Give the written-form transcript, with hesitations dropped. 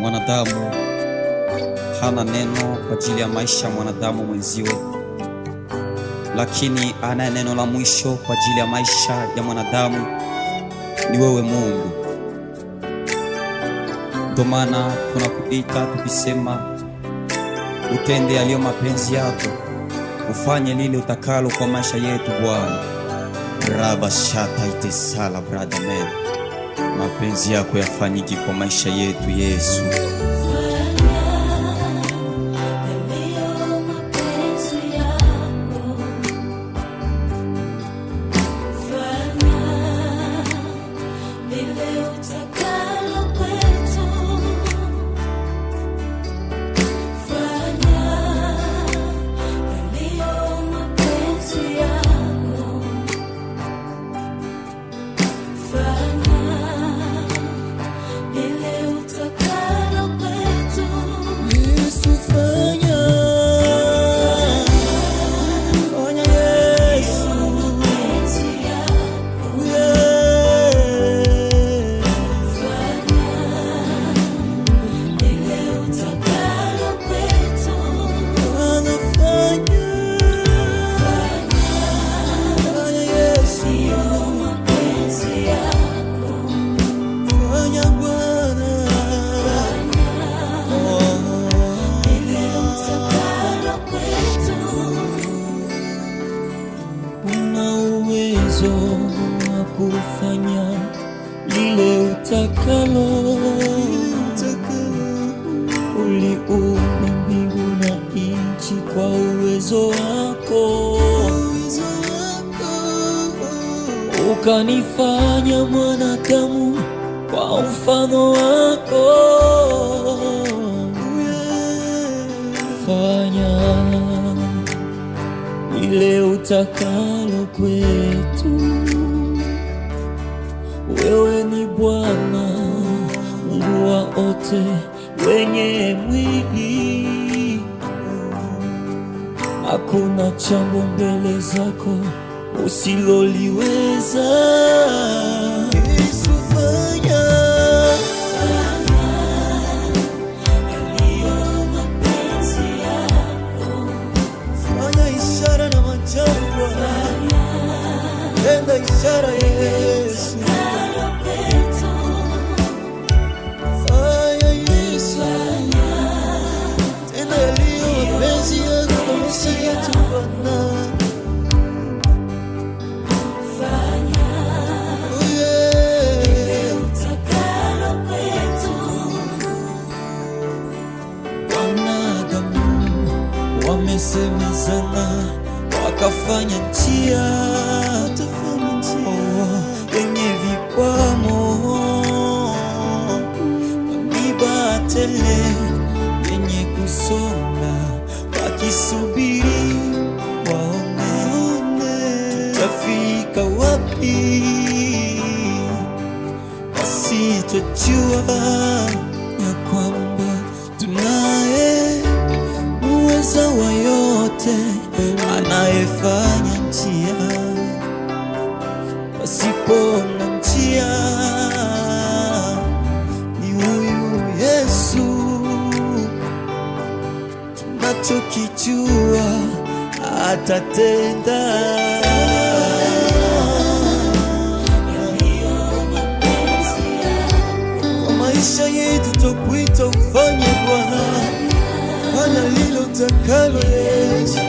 Mwanadamu hana neno kwa ajili ya maisha ya mwanadamu mwenziwe, lakini ana neno la mwisho kwa ajili ya maisha ya mwanadamu ni wewe Mungu. Ndio maana tunakuita tukisema, utende yaliyo mapenzi yako, ufanye lile utakalo kwa maisha yetu Bwana. Raba shata itesala brother man, mapenzi yako yafanyike kwa maisha yetu Yesu. Wa kufanya lile utakalo. Uliumba mbingu na nchi kwa uwezo wako, ukanifanya mwanadamu kwa mfano wako. Fanya lile utakalo kwetu. Wewe ni Bwana Mungu wa wote wenye mwili, hakuna jambo mbele zako usiloliweza. Tenda ishara Yesu, fanya Yesu, tenda yaliyo mapenzi yako kwa maisha yetu Bwana. Wanadamu wamesemezana wakafanya njia yenye vikwamo, miba tele yenye kusonga, wakisubiri waone tutafika wapi. Wasitujua ya kwamba tunaye uweza wa yote, anayefanya njia pasipo na njia. Ni huyu Yesu, tunachokijua atatenda. Kwa maisha yetu twakuita ufanye Bwana, fanya lile utakalo Yesu.